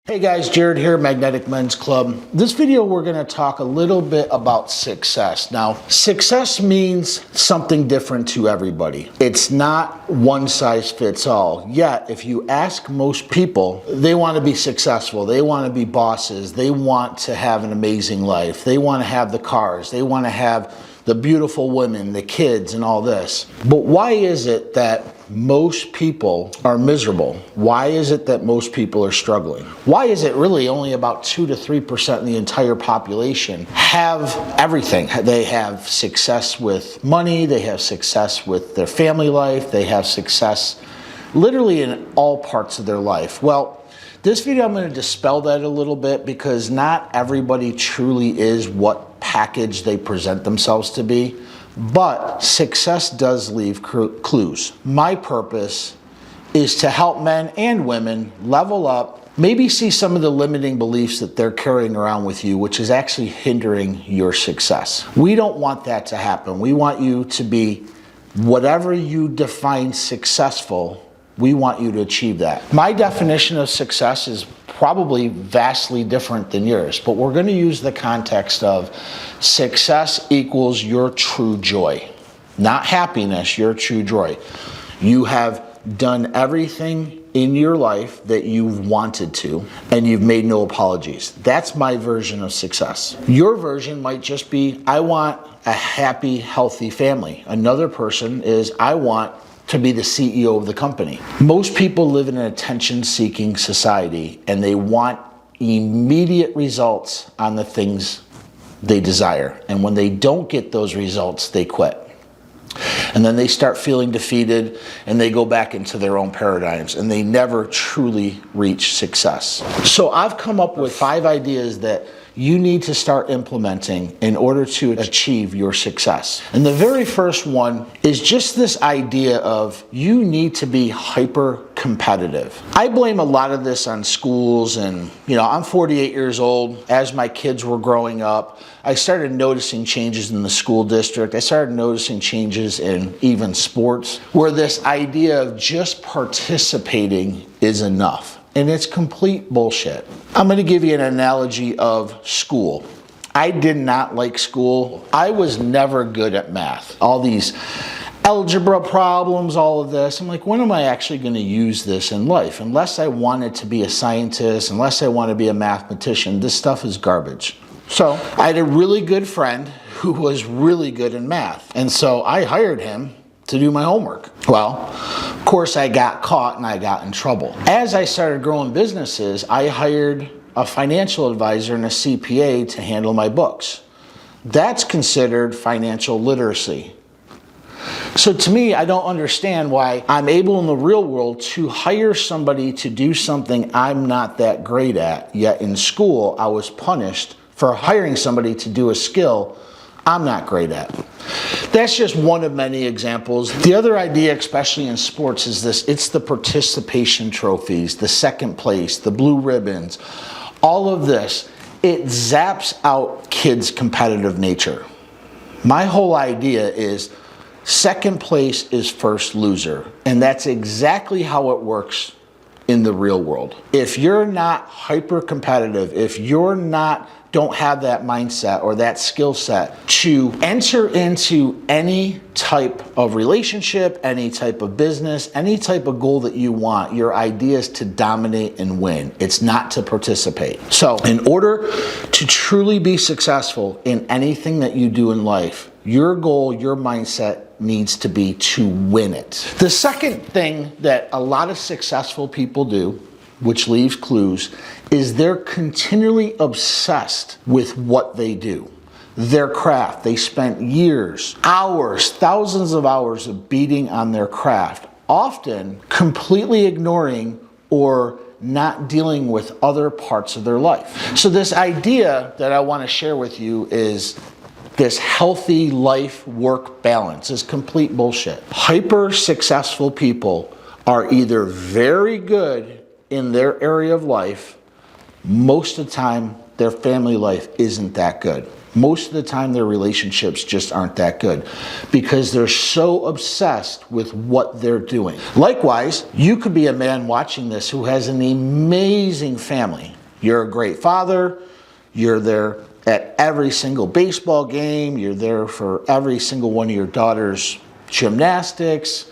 Hey guys, Jared here, Magnetic Men's Club. This video we're going to talk a little bit about success. Now, success means something different to everybody. It's not one size fits all. Yet, if you ask most people, they want to be successful. They want to be bosses. They want to have an amazing life. They want to have the cars. They want to have the beautiful women, the kids, and all this. But why is it that most people are miserable? Why is it that most people are struggling? Why is it really only about 2 to 3% of the entire population have everything? They have success with money, they have success with their family life, they have success literally in all parts of their life. Well, this video I'm going to dispel that a little bit because not everybody truly is what package they present themselves to be. But success does leave clues. My purpose is to help men and women level up, maybe see some of the limiting beliefs that they're carrying around with you, which is actually hindering your success. We don't want that to happen. We want you to be whatever you define successful. We want you to achieve that. My definition of success is probably vastly different than yours, but we're going to use the context of success equals your true joy, not happiness, your true joy. You have done everything in your life that you've wanted to, and you've made no apologies. That's my version of success. Your version might just be, I want a happy, healthy family. Another person is, I want to be the CEO of the company. Most people live in an attention-seeking society and they want immediate results on the things they desire. And when they don't get those results, they quit. And then they start feeling defeated and they go back into their own paradigms and they never truly reach success. So I've come up with 5 ideas that you need to start implementing in order to achieve your success. And the very first one is just this idea of you need to be hyper competitive. I blame a lot of this on schools, and I'm 48 years old. As my kids were growing up, I started noticing changes in the school district. I started noticing changes in even sports, where this idea of just participating is enough. And it's complete bullshit. I'm going to give you an analogy of school. I did not like school. I was never good at math. All these algebra problems, all of this. I'm like, when am I actually going to use this in life? Unless I wanted to be a scientist, unless I want to be a mathematician, this stuff is garbage. So I had a really good friend who was really good in math. And so I hired him to do my homework. Well, of course I got caught and I got in trouble. As I started growing businesses, I hired a financial advisor and a CPA to handle my books. That's considered financial literacy. So to me, I don't understand why I'm able in the real world to hire somebody to do something I'm not that great at, yet in school I was punished for hiring somebody to do a skill I'm not great at. That's just one of many examples. The other idea, especially in sports, is this. It's the participation trophies, the second place, the blue ribbons, all of this. It zaps out kids' competitive nature. My whole idea is second place is first loser. And that's exactly how it works in the real world. If you're not hyper competitive, if you're don't have that mindset or that skill set to enter into any type of relationship, any type of business, any type of goal that you want, your idea is to dominate and win. It's not to participate. So in order to truly be successful in anything that you do in life, your goal, your mindset needs to be to win it. The second thing that a lot of successful people do, which leaves clues, is they're continually obsessed with what they do. Their craft. They spent years, hours, thousands of hours of beating on their craft, often completely ignoring or not dealing with other parts of their life. So this idea that I want to share with you is this healthy life-work balance is complete bullshit. Hyper successful people are either very good in their area of life. Most of the time, their family life isn't that good. Most of the time, their relationships just aren't that good because they're so obsessed with what they're doing. Likewise, you could be a man watching this who has an amazing family, You're a great father. You're there at every single baseball game. You're there for every single one of your daughter's gymnastics.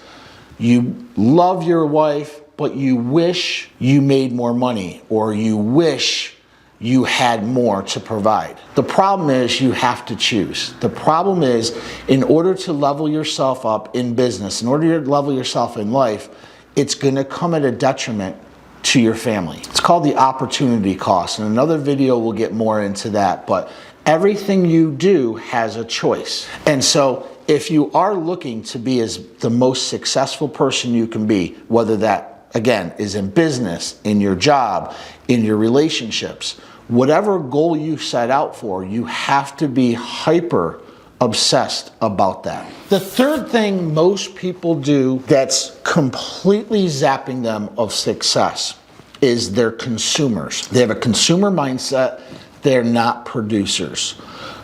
You love your wife, but you wish you made more money, or you wish you had more to provide. The problem is you have to choose. The problem is, in order to level yourself up in business, in order to level yourself in life, it's gonna come at a detriment to your family. It's called the opportunity cost. In another video, we'll get more into that, but everything you do has a choice. And so if you are looking to be as the most successful person you can be, whether that, again, is in business, in your job, in your relationships, whatever goal you set out for, you have to be hyper obsessed about that. The third thing most people do that's completely zapping them of success is they're consumers. They have a consumer mindset. They're not producers.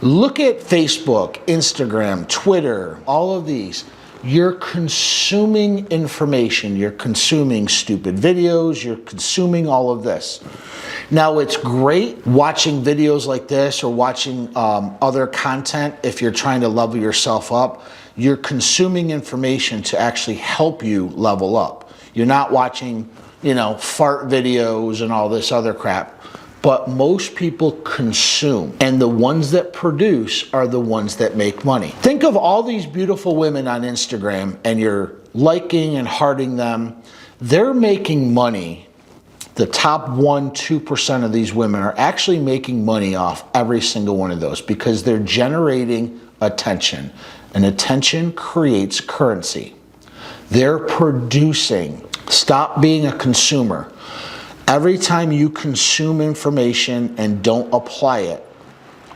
Look at Facebook, Instagram, Twitter, all of these. You're consuming information. You're consuming stupid videos. You're consuming all of this. Now, it's great watching videos like this or watching other content if you're trying to level yourself up. You're consuming information to actually help you level up. You're not watching, fart videos and all this other crap. But most people consume, and the ones that produce are the ones that make money. Think of all these beautiful women on Instagram, and you're liking and hearting them. They're making money. The top 1-2% of these women are actually making money off every single one of those because they're generating attention, and attention creates currency. They're producing. Stop being a consumer. Every time you consume information and don't apply it,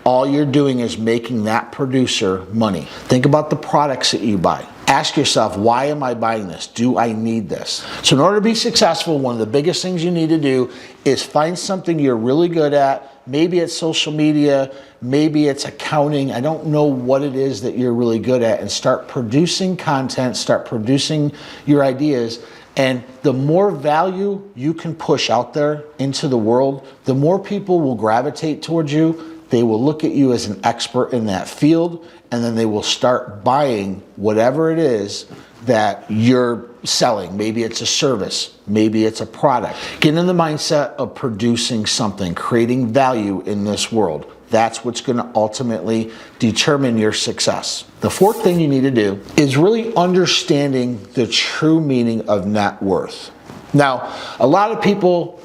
all you're doing is making that producer money. Think about the products that you buy. Ask yourself, why am I buying this? Do I need this? So in order to be successful, one of the biggest things you need to do is find something you're really good at. Maybe it's social media, maybe it's accounting. I don't know what it is that you're really good at, and start producing content, start producing your ideas. And the more value you can push out there into the world, the more people will gravitate towards you. They will look at you as an expert in that field, and then they will start buying whatever it is that you're selling. Maybe it's a service, maybe it's a product. Get in the mindset of producing something, creating value in this world. That's what's going to ultimately determine your success. The fourth thing you need to do is really understanding the true meaning of net worth. Now, a lot of people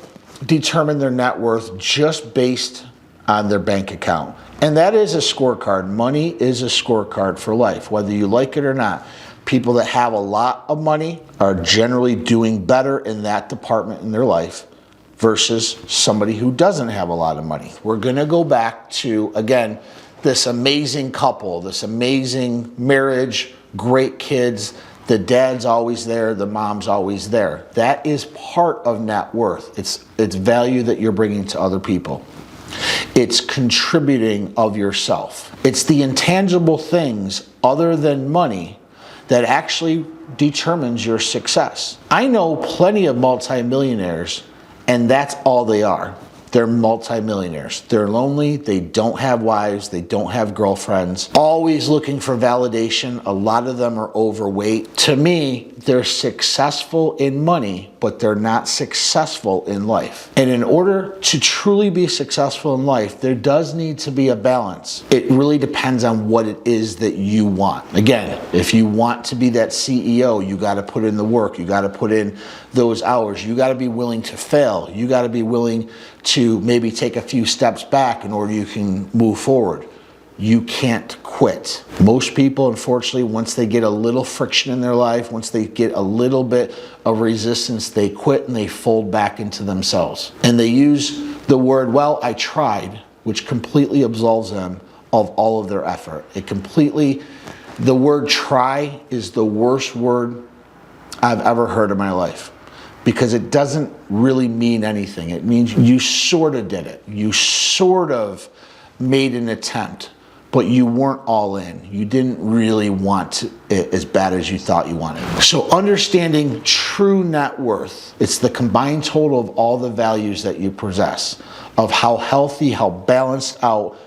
determine their net worth just based on their bank account. And that is a scorecard. Money is a scorecard for life, whether you like it or not. People that have a lot of money are generally doing better in that department in their life versus somebody who doesn't have a lot of money. We're gonna go back to, again, this amazing couple, this amazing marriage, great kids, the dad's always there, the mom's always there. That is part of net worth. It's value that you're bringing to other people. It's contributing of yourself. It's the intangible things other than money that actually determines your success. I know plenty of multimillionaires, and that's all they are. They're multimillionaires. They're lonely, they don't have wives, they don't have girlfriends, always looking for validation. A lot of them are overweight. To me, they're successful in money, but they're not successful in life. And in order to truly be successful in life, there does need to be a balance. It really depends on what it is that you want. Again, if you want to be that CEO, you got to put in the work, you got to put in those hours, you got to be willing to fail, you got to be willing to maybe take a few steps back in order you can move forward. You can't quit. Most people, unfortunately, once they get a little friction in their life, once they get a little bit of resistance, they quit and they fold back into themselves. And they use the word, well, I tried, which completely absolves them of all of their effort. The word try is the worst word I've ever heard in my life, because it doesn't really mean anything. It means you sort of did it. You sort of made an attempt, but you weren't all in. You didn't really want it as bad as you thought you wanted. So understanding true net worth, it's the combined total of all the values that you possess, of how healthy, how balanced out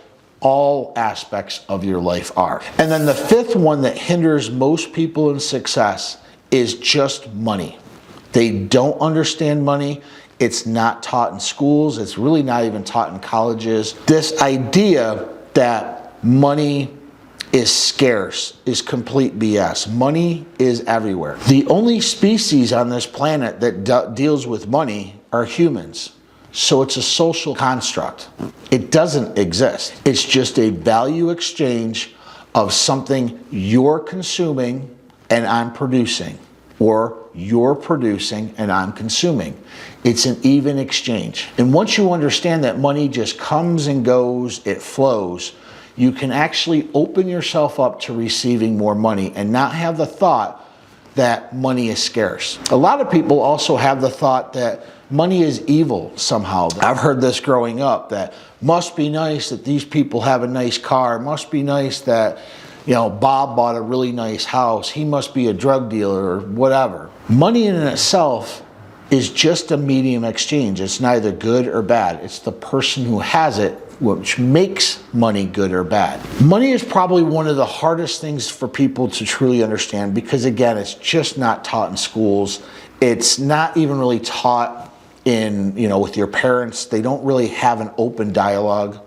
all aspects of your life are. And then the fifth one that hinders most people in success is just money. They don't understand money. It's not taught in schools. It's really not even taught in colleges. This idea that money is scarce is complete BS. Money is everywhere. The only species on this planet that deals with money are humans. So it's a social construct. It doesn't exist. It's just a value exchange of something you're consuming and I'm producing, or you're producing and I'm consuming. It's an even exchange. And once you understand that money just comes and goes, it flows, you can actually open yourself up to receiving more money and not have the thought that money is scarce. A lot of people also have the thought that money is evil somehow. I've heard this growing up, that must be nice that these people have a nice car. It must be nice that, you know, Bob bought a really nice house. He must be a drug dealer or whatever. Money in itself is just a medium exchange. It's neither good or bad. It's the person who has it which makes money good or bad. Money is probably one of the hardest things for people to truly understand because, again, it's just not taught in schools. It's not even really taught in, with your parents. They don't really have an open dialogue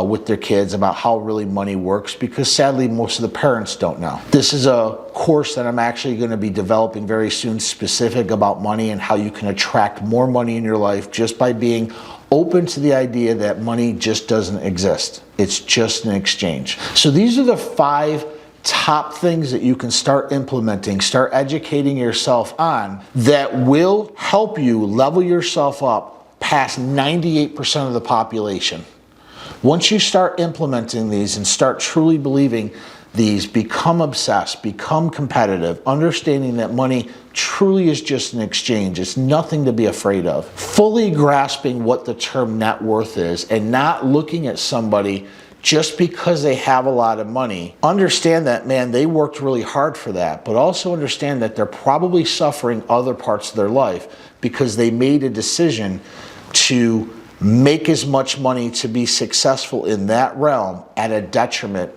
with their kids about how really money works because sadly most of the parents don't know. This is a course that I'm actually going to be developing very soon, specific about money and how you can attract more money in your life just by being open to the idea that money just doesn't exist. It's just an exchange. So these are the 5 top things that you can start implementing, start educating yourself on that will help you level yourself up past 98% of the population. Once you start implementing these and start truly believing these, become obsessed, become competitive, understanding that money truly is just an exchange. It's nothing to be afraid of. Fully grasping what the term net worth is and not looking at somebody just because they have a lot of money. Understand that, man, they worked really hard for that, but also understand that they're probably suffering other parts of their life because they made a decision to make as much money to be successful in that realm at a detriment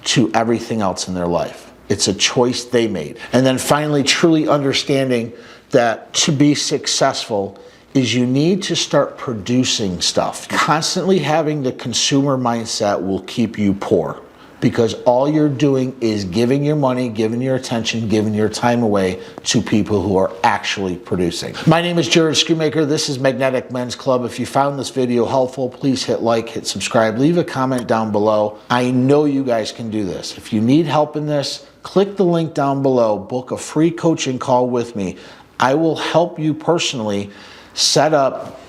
to everything else in their life. It's a choice they made. And then finally, truly understanding that to be successful is you need to start producing stuff. Constantly having the consumer mindset will keep you poor because all you're doing is giving your money, giving your attention, giving your time away to people who are actually producing. My name is Jared Shoemaker. This is Magnetic Men's Club. If you found this video helpful, please hit like, hit subscribe, leave a comment down below. I know you guys can do this. If you need help in this, click the link down below, book a free coaching call with me. I will help you personally set up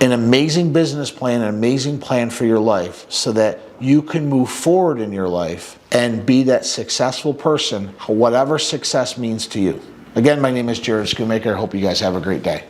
an amazing business plan, an amazing plan for your life so that you can move forward in your life and be that successful person, whatever success means to you. Again, my name is Jared Shoemaker. I hope you guys have a great day.